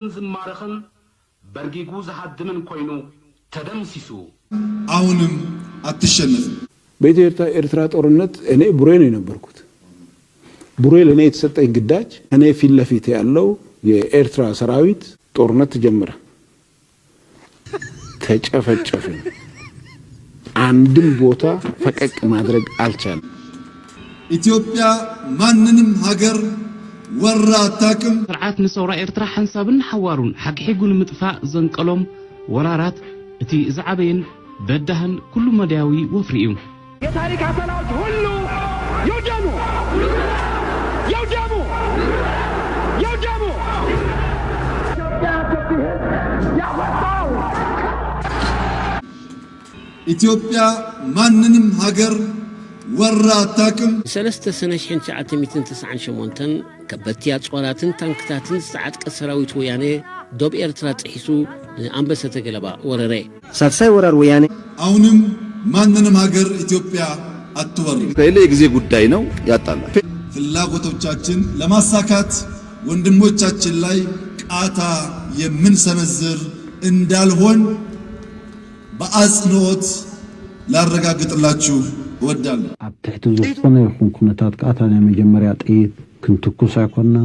ዝማረኽን በርጊጉ ዝሃድምን ኮይኑ ተደምሲሱ አሁንም አትሸነፍ። በኢትዮጵያ ኤርትራ ጦርነት እኔ ቡሬ ነው የነበርኩት። ቡሬ ለኔ የተሰጠኝ ግዳጅ እኔ ፊት ለፊት ያለው የኤርትራ ሰራዊት ጦርነት ጀመረ። ተጨፈጨፈ። አንድም ቦታ ፈቀቅ ማድረግ አልቻለም። ኢትዮጵያ ማንንም ሀገር ወራ አታውቅም። ስርዓት ንሰውራ ኤርትራ ሐንሳብን ሐዋሩን ሐቅሒጉን ምጥፋእ ዘንቀሎም ወራራት እቲ ዝዓበየን በዳህን ኩሉ መዳያዊ ወፍሪኡ የታሪክ አሰላዎች ሁሉ ይውደሙ ይውደሙ ይውደሙ። ኢትዮጵያ ማንንም ሀገር ወራ አታውቅም። ሰለስተ ሰነ 1998 ከበቲያ ጾራትን ታንክታትን ሰዓት ሰራዊት ወያኔ ዶብ ኤርትራ ጥሒሱ አንበሰተ ገለባ ወረረ ሳትሳይ ወራር ወያኔ አሁንም ማንንም ሀገር ኢትዮጵያ አትወርም። የጊዜ ጉዳይ ነው ያጣላል። ፍላጎቶቻችን ለማሳካት ወንድሞቻችን ላይ ቃታ የምንሰነዝር እንዳልሆን በአጽንኦት ላረጋግጥላችሁ እወዳለሁ። አብትሕቱ ዝፍነ ይኹን ኩነታት ቃታ ለመጀመሪያ ጥይት ክንትኩስ አይኮና።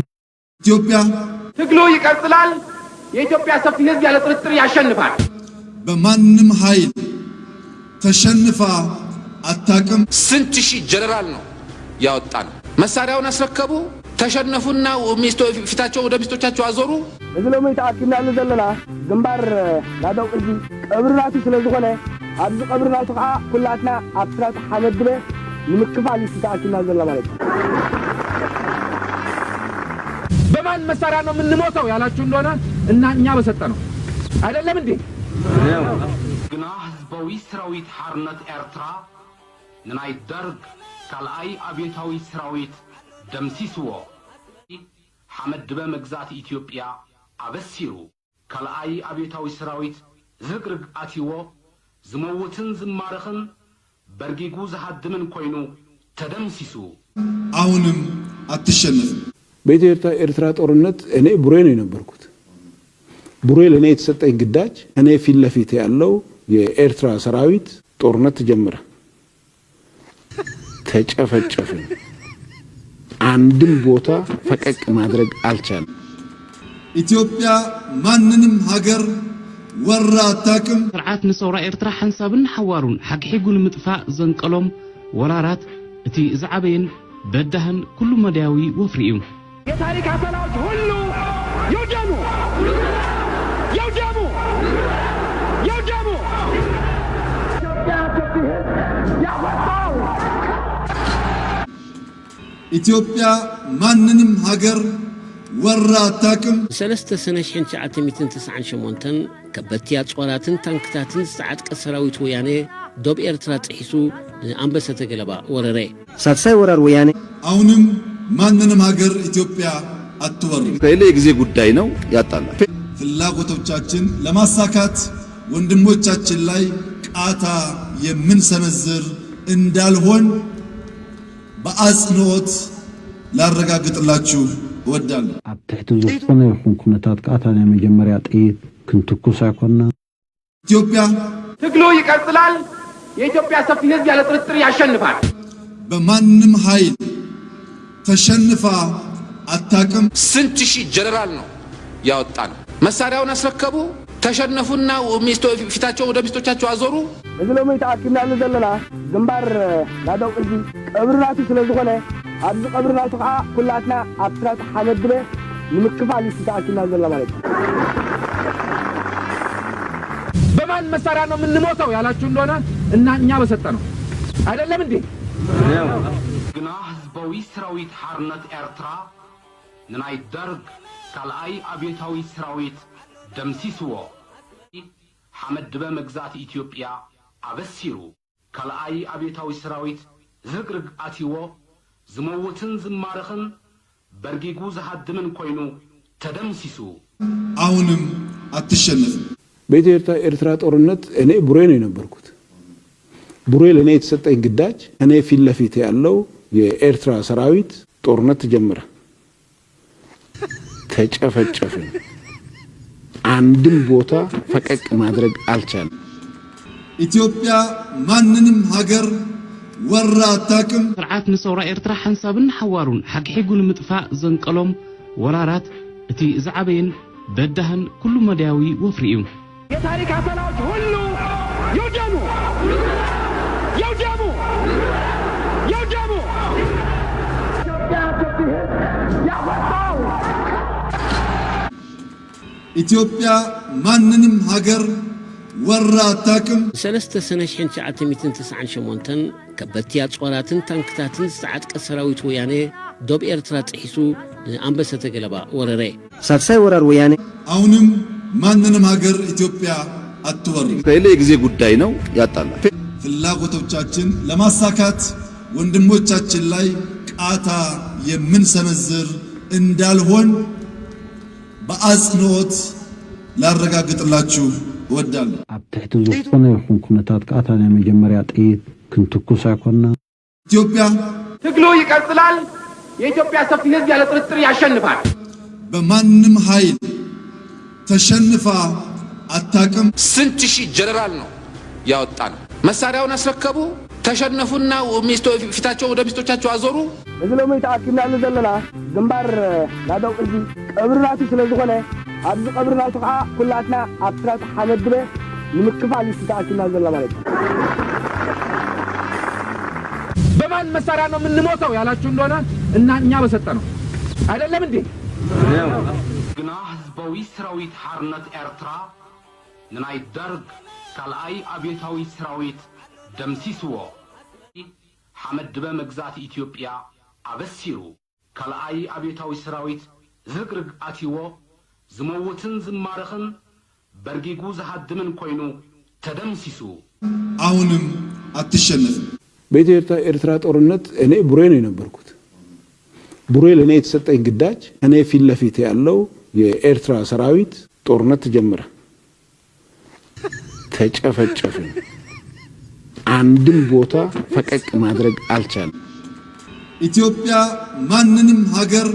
ኢትዮጵያ ትግሉ ይቀጥላል። የኢትዮጵያ ሰፊ ሕዝብ ያለ ጥርጥር ያሸንፋል። በማንም ኃይል ተሸንፋ አታውቅም። ስንት ሺህ ጀነራል ነው ያወጣን። መሳሪያውን አስረከቡ፣ ተሸነፉና ፊታቸው ወደ ሚስቶቻቸው አዞሩ። እዝለሙ ተአኪና ለዘለና ግንባር ላዳው ቅጂ ቀብርናቱ ስለዝኾነ ኣብዚ ቀብርናቱ ከዓ ኩላትና ኣብትራት ሓመድበ ንምክፋል ተአኪና ዘላ ማለት ነው። በማን መሳሪያ ነው የምንሞተው ያላችሁ እንደሆነ እና እኛ በሰጠነው አይደለም እንዴ? ግና ህዝባዊ ሰራዊት ሓርነት ኤርትራ ንናይ ደርግ ካልኣይ አብዮታዊ ሰራዊት ደምሲስዎ ሐመድበ መግዛት ኢትዮጵያ አበሲሩ ካልኣይ አብዮታዊ ሰራዊት ዝግርግ አቲዎ ዝመውትን ዝማረኽን በርጊጉ ዝሃድምን ኮይኑ ተደምሲሱ አሁንም አትሸነፍ። በኢትዮጵያ ኤርትራ ጦርነት እኔ ቡሬ ነው የነበርኩት። ቡሬ ለኔ የተሰጠኝ ግዳጅ እኔ ፊት ለፊት ያለው የኤርትራ ሰራዊት ጦርነት ጀመረ። ተጨፈጨፈ። አንድም ቦታ ፈቀቅ ማድረግ አልቻለም። ኢትዮጵያ ማንንም ሀገር ወራ አታውቅም። ስርዓት ንሰውራ ኤርትራ ሐንሳብን ሐዋሩን ሐቅሒጉን ምጥፋእ ዘንቀሎም ወራራት እቲ ዝዓበየን በዳህን ኩሉ መዳያዊ ወፍሪኡ የታሪክ አሰላዎች ሁሉ ይውደሙ ይውደሙ ይውደሙ። ኢትዮጵያ ማንንም ሀገር ወራ አታውቅም። ሰለስተ ሰነ 1998 ከበቲያ ጾራትን ታንክታትን ሰዓት ሰራዊት ወያኔ ዶብ ኤርትራ ጥሒሱ አንበሰተ ገለባ ወረረ ሳትሳይ ወራር ወያኔ አሁንም ማንንም ሀገር ኢትዮጵያ አትወርም። የጊዜ ጉዳይ ነው ያጣላል። ፍላጎቶቻችን ለማሳካት ወንድሞቻችን ላይ ቃታ የምንሰነዝር እንዳልሆን በአጽንኦት ላረጋግጥላችሁ እወዳለሁ። አብትሕቱ ዝፍነ ይኹን ኩነታት ቃታ ለመጀመሪያ ጥይት ክንትኩስ አይኮና። ኢትዮጵያ ትግሉ ይቀጥላል። የኢትዮጵያ ሰፊ ሕዝብ ያለ ጥርጥር ያሸንፋል። በማንም ኃይል ተሸንፋ አታውቅም። ስንት ሺህ ጀነራል ነው ያወጣን። መሳሪያውን አስረከቡ፣ ተሸነፉና ፊታቸው ወደ ሚስቶቻቸው አዞሩ። እዝለሙ ተአኪና ለዘለና ግንባር ላዳው ቅጂ ቀብርናቱ ስለዝኾነ ኣብዚ ቀብርናቱ ከዓ ኩላትና ኣብትራት ሓመድበ ንምክፋል ተአኪና ዘላ ማለት ነው። በማን መሳሪያ ነው የምንሞተው ያላችሁ እንደሆነ እና እኛ በሰጠነው አይደለም እንዴ? ግና ህዝባዊ ሰራዊት ሓርነት ኤርትራ ንናይ ደርግ ካልኣይ አብዮታዊ ሰራዊት ደምሲስዎ ሐመድበ መግዛት ኢትዮጵያ አበሲሩ ካልኣይ አብዮታዊ ሰራዊት ዝግርግ አቲዎ ዝመውትን ዝማረኽን በርጊጉ ዝሃድምን ኮይኑ ተደምሲሱ አሁንም አትሸነፍ። በኢትዮጵያ ኤርትራ ጦርነት እኔ ቡሬ ነው የነበርኩት። ቡሬ ለኔ የተሰጠኝ ግዳጅ እኔ ፊት ለፊት ያለው የኤርትራ ሰራዊት ጦርነት ጀመረ። ተጨፈጨፈ። አንድም ቦታ ፈቀቅ ማድረግ አልቻለም። ኢትዮጵያ ማንንም ሀገር ወራ አታውቅም። ስርዓት ንሰውራ ኤርትራ ሓንሳብን ሓዋሩን ሓግሒጉን ምጥፋእ ዘንቀሎም ወራራት እቲ ዝዓበየን በዳህን ኩሉ መድያዊ ወፍሪ እዩ። የታሪክ አተላዎች ሁሉ ይውደሙ ይውደሙ ይውደሙ። ኢትዮጵያ ማንንም ሀገር ወራ አታውቅም። ሰለስተ ሰነ 1998 ከበቲያ ጾራትን ታንክታትን ዝተዓጥቀ ሰራዊት ወያኔ ዶብ ኤርትራ ጥሒሱ አንበሰተ ገለባ ወረረ። ሳልሳይ ወራር ወያኔ አሁንም ማንንም ሀገር ኢትዮጵያ አትወርም። ከሌላ የጊዜ ጉዳይ ነው ያጣላል። ፍላጎቶቻችን ለማሳካት ወንድሞቻችን ላይ ቃታ የምንሰነዝር እንዳልሆን በአጽንኦት ላረጋግጥላችሁ እወዳለሁ። አብታይቱ ዝኾነ ይኹን ኩነታት ቃታና መጀመሪያ ጥይት ክንትኩስ አይኮንና ኢትዮጵያ ትግሉ ይቀጥላል። የኢትዮጵያ ሰፊ ሕዝብ ያለ ጥርጥር ያሸንፋል። በማንም ኃይል ተሸንፋ አታውቅም። ስንት ሺህ ጀነራል ነው ያወጣን። መሳሪያውን አስረከቡ፣ ተሸነፉና ፊታቸው ወደ ሚስቶቻቸው አዞሩ። እዚ ሎሚ ተኣኪብና ዘለና ግንባር ናደው ቅጂ ቀብርናቱ ስለዝኾነ ኣብዚ ቀብርናቱ ከዓ ኩላትና ኣብ ትራት ሓመድበ ንምክፋል ተኣኪብና ዘለና ማለት ነው። በማን መሳሪያ ነው የምንሞተው ያላችሁ እንደሆነ እና እኛ በሰጠነው አይደለም እንዴ? ግና ህዝባዊ ሰራዊት ሓርነት ኤርትራ ንናይ ደርግ ካልኣይ አብዮታዊ ሰራዊት ደምሲስዎ ሓመድበ መግዛት ኢትዮጵያ አበሲሩ ካልኣይ አብዮታዊ ሰራዊት ዝግርግ አቲዎ ዝመውትን ዝማረኽን በርጊጉ ዝሃድምን ኮይኑ ተደምሲሱ አሁንም አትሸነፍም። በኢትዮጵያ ኤርትራ ጦርነት እኔ ቡሬ ነው የነበርኩት። ቡሬ ለኔ የተሰጠኝ ግዳጅ እኔ ፊት ለፊት ያለው የኤርትራ ሰራዊት ጦርነት ጀመረ። ተጨፈጨፈ። አንድም ቦታ ፈቀቅ ማድረግ አልቻለም። ኢትዮጵያ ማንንም ሀገር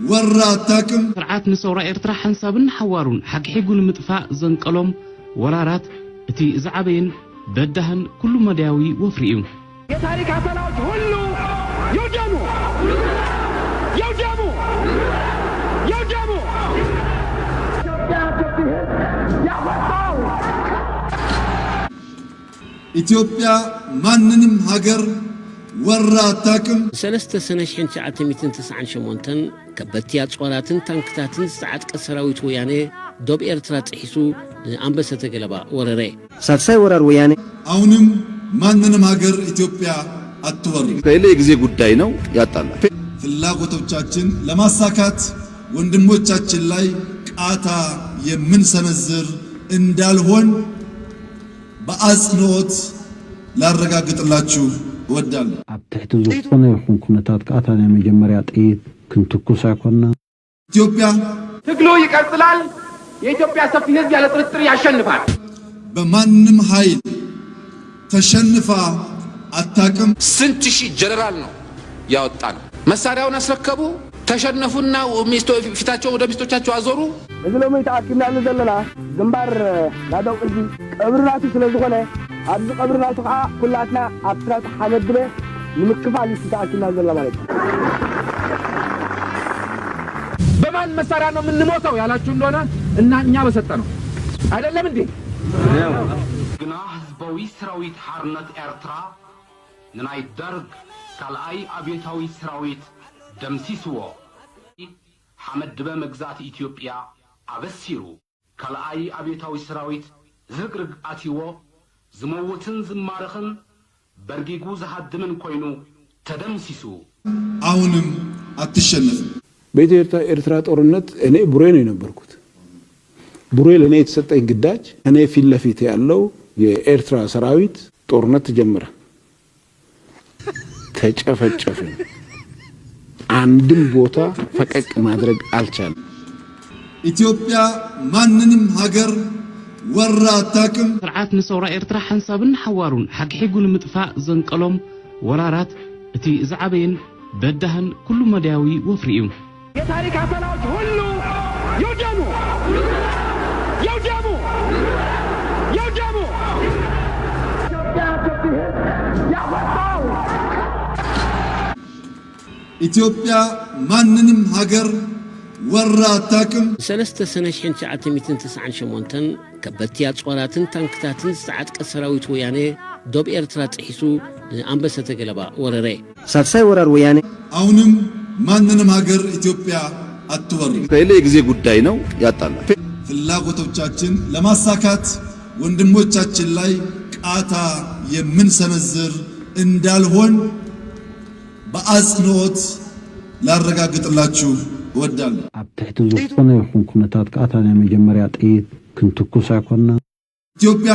ወራ አታውቅም። ስርዓት ንሰውራ ኤርትራ ሓንሳብን ሓዋሩን ሓግሒጉን ምጥፋእ ዘንቀሎም ወራራት እቲ ዝዓበየን በዳህን ኩሉ መድያዊ ወፍሪ እዩ። የታሪክ አተላዎች ሁሉ ይውደሙ ይውደሙ ይውደሙ። ኢትዮጵያ ማንንም ሀገር ወራ አታውቅም። ሰለስተ ሰነ 1998 ከበቲያ ጾራትን ታንክታትን ዝተዓጥቀ ሰራዊት ወያኔ ዶብ ኤርትራ ጥሒሱ አንበሰተ ገለባ ወረረ። ሳልሳይ ወራር ወያኔ አሁንም ማንንም ሀገር ኢትዮጵያ አትወርም። ከሌላ የጊዜ ጉዳይ ነው ያጣላል። ፍላጎቶቻችን ለማሳካት ወንድሞቻችን ላይ ቃታ የምንሰነዝር እንዳልሆን በአጽንኦት ላረጋግጥላችሁ እወዳለሁ። አብታይቱ ዝኾነ ይኹን ኩነታት ቃታና መጀመሪያ ጥይት ክንትኩስ አይኮንና ኢትዮጵያ ትግሉ ይቀጥላል። የኢትዮጵያ ሰፊ ሕዝብ ያለ ጥርጥር ያሸንፋል። በማንም ኃይል ተሸንፋ አታውቅም። ስንት ሺህ ጀነራል ነው ያወጣን። መሳሪያውን አስረከቡ፣ ተሸነፉና ፊታቸው ወደ ሚስቶቻቸው አዞሩ። እዚ ሎሚ ተኣኪብና ዘለና ግንባር ናደው ቅጂ ቀብርናቱ ስለዝኾነ ኣብዚ ቀብርናቱ ከዓ ኩላትና ኣብ ትራት ሓመድበ ንምክፋል ተኣኪብና ዘለና ማለት ነው። በማን መሳሪያ ነው የምንሞተው ያላችሁ እንደሆነ እና እኛ በሰጠነው አይደለም እንዴ? ግና ህዝባዊ ሰራዊት ሓርነት ኤርትራ ንናይ ደርግ ካልኣይ አብዮታዊ ሰራዊት ደምሲስዎ ሓመድበ መግዛት ኢትዮጵያ አበሲሩ ካልኣይ አብዮታዊ ሰራዊት ዝግርግ አቲዎ ዝመውትን ዝማረኽን በርጊጉ ዝሃድምን ኮይኑ ተደምሲሱ አሁንም አትሸነፍም። በኢትዮጵያ ኤርትራ ጦርነት እኔ ቡሬ ነው የነበርኩት። ቡሬ ለኔ የተሰጠኝ ግዳጅ እኔ ፊት ለፊት ያለው የኤርትራ ሰራዊት ጦርነት ጀመረ። ተጨፈጨፈ። አንድም ቦታ ፈቀቅ ማድረግ አልቻለም። ኢትዮጵያ ማንንም ሀገር ወራ አታውቅም። ስርዓት ንሰውራ ኤርትራ ሓንሳብን ሓዋሩን ሓግሒጉን ምጥፋእ ዘንቀሎም ወራራት እቲ ዝዓበየን በዳህን ኩሉ መድያዊ ወፍሪ እዩ። የታሪክ አተላዎች ሁሉ ይውደሙ ኢትዮጵያ ማንንም ሀገር ወራ አታውቅም። ሰለስተ ሰነ 1998 ከበቲ አጽዋራትን ታንክታትን ዝተዓጥቀ ሰራዊት ወያኔ ዶብ ኤርትራ ጥሒሱ አንበሰተ ገለባ ወረረ ሳልሳይ ወራር ወያኔ አሁንም ማንንም ሀገር ኢትዮጵያ አትወርም። የጊዜ ጉዳይ ነው ያጣላል። ፍላጎቶቻችን ለማሳካት ወንድሞቻችን ላይ ቃታ የምንሰነዝር እንዳልሆን በአጽንኦት ላረጋግጥላችሁ እወዳለሁ። ኣብ ትሕቲ ዝኾነ ይኹን ኩነታት ቃታ ናይ መጀመርያ ጥይት ክንትኩስ ኣይኮንና። ኢትዮጵያ